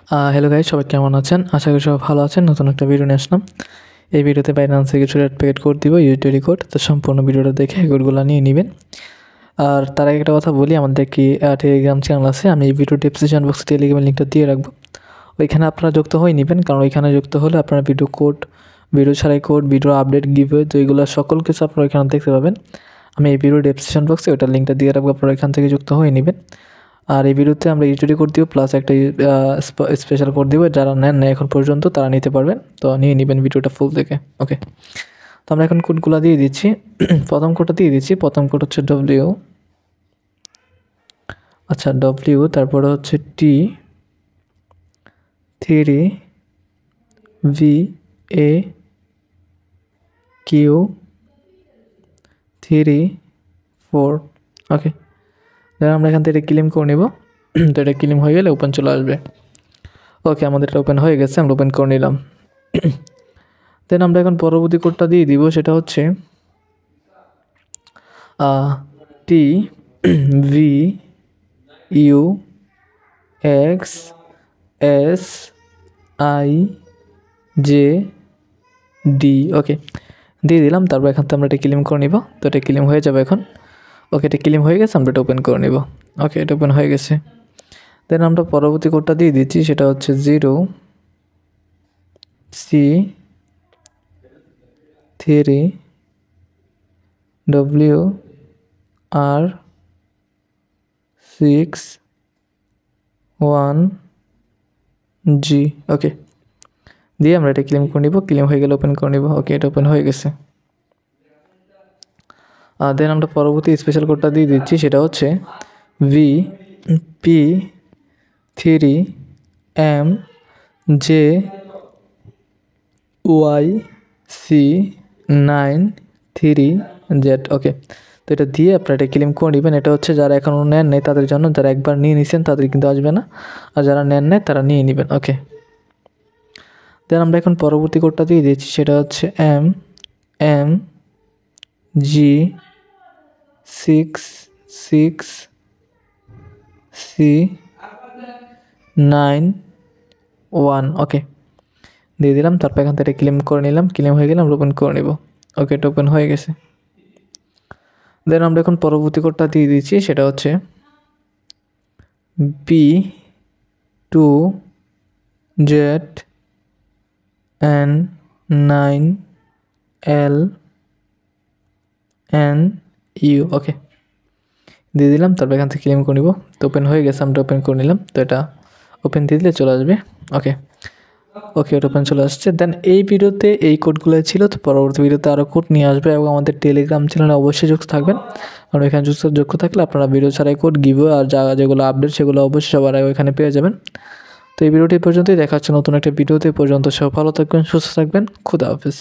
Hello guys, সবাই কেমন আছেন? আশা করি সবাই ভালো আছেন। নতুন একটা ভিডিও নিয়ে আসলাম। এই ভিডিওতে বাইন্যান্সে কিছু রেড প্যাকেট কোড দিব, ইউটিলিটি কোড। তো সম্পূর্ণ ভিডিওটা দেখে কোডগুলো নিয়ে নেবেন। আর তার আগে একটা কথা বলি, আমাদের কি টেলিগ্রাম চ্যানেল আছে, আমি এই ভিডিও ডেসক্রিপশন বক্সে টেলিগ্রামের লিঙ্কটা দিয়ে রাখবো। ওইখানে আপনারা যুক্ত হয়ে নেবেন, কারণ ওইখানে যুক্ত হলে আপনারা ভিডিও কোড, ভিডিও ছাড়াই কোড, ভিডিও আপডেট, গিভওয়ে, তো এইগুলো সকল কিছু আপনারা ওইখানে দেখতে পাবেন। আমি এই ভিডিও ডেসক্রিপশন বক্সে ওইটার লিঙ্কটা দিয়ে রাখবো, আপনারা এখান থেকে যুক্ত হয়ে নেবেন। আর এই ভিডিওতে আমরা ইউটিলিটি কোড দিব, প্লাস একটা স্পেশাল কোড দিব। যারা নেন না এখন পর্যন্ত তারা নিতে পারবেন, তো নিয়ে নেবেন ভিডিওটা ফুল দেখে। ওকে, তো আমরা এখন কোডগুলো দিয়ে দিচ্ছি। প্রথম কোডটা দিয়ে দিচ্ছি। প্রথম কোড হচ্ছে ডব্লিউ, আচ্ছা ডব্লিউ, তারপরে হচ্ছে টি 3 ভি এ কিউ 3 4। ওকে, দেন আমরা এখান থেকে ক্লেম করে নেব। তো এটা ক্লেম হয়ে গেলে ওপেন চলে আসবে। ওকে, আমাদের এটা ওপেন হয়ে গেছে, আমরা ওপেন করে নিলাম। দেন আমরা এখন পরবর্তী কোডটা দিয়ে দিব, সেটা হচ্ছে T V U X S I J D. Okay, দিয়ে দিলাম। তারপর এখান থেকে আমরা এটা ক্লেম করে নিব। তো এটা ক্লেম হয়ে যাবে এখন। ওকে, এটা ক্লেম হয়ে গেছে, আমরা এটা ওপেন করে নিব। ওকে, এটা ওপেন হয়ে গেছে। দেন আমরা পরবর্তী কোডটা দিয়ে দিচ্ছি, সেটা হচ্ছে 0 সি 3 ডব্লিউ আর 6 1 জি। ওকে, দিয়ে আমরা এটা ক্লেম করে নিব। ক্লেম হয়ে গেলে ওপেন করে নিব। ওকে, এটা ওপেন হয়ে গেছে। দেন আমরা পরবর্তী স্পেশাল কোডটা দিয়ে দিচ্ছি, সেটা হচ্ছে V P 3 M J Y C 9 3 Z. Okay, তো এটা দিয়ে আপনারা এটা ক্লেম করে নেবেন। এটা হচ্ছে যারা এখনও নেন নেই তাদের জন্য, যারা একবার নিয়ে নিছেন তাদের কিন্তু আসবে না, আর যারা নেন নেই তারা নিয়ে নেবেন। ওকে, দেন আমরা এখন পরবর্তী কোডটা দিয়ে দিচ্ছি, সেটা হচ্ছে এম এম জি 6 6 সি 9 1। ওকে, দিয়ে দিলাম। তারপর এখান থেকে ক্লেম করে নিলাম। ক্লেম হয়ে গেলে আমরা ওপেন করে নেব। ওকে, এটা ওপেন হয়ে গেছে। দেন আমরা এখন পরবর্তী কোডটা দিয়ে দিচ্ছি, সেটা হচ্ছে B 2 Z N 9 L N U. ওকে, দিয়ে দিলাম। তারপর এখান থেকে ক্লেম করে নিব। তো ওপেন হয়ে গেছে, আমরা ওপেন করে নিলাম। তো এটা ওপেন দিয়ে দিলে চলে আসবে। ওকে ওকে, এটা ওপেন চলে আসছে। দেন এই ভিডিওতে এই কোডগুলো ছিল। তো পরবর্তী ভিডিওতে আরও কোড নিয়ে আসবে, এবং আমাদের টেলিগ্রাম চ্যানেলে অবশ্যই যুক্ত থাকবেন, কারণ এখানে যুক্ত থাকলে আপনারা ভিডিও ছাড়াই কোড, গিভওয়ে আর যেগুলো আপডেট সেগুলো অবশ্যই সবার আগে ওইখানে পেয়ে যাবেন। তো এই ভিডিওটি পর্যন্তই, দেখা হচ্ছে নতুন একটা ভিডিওতে। পর্যন্ত সব ভালো থাকবেন, সুস্থ থাকবেন। খুদা হাফেজ।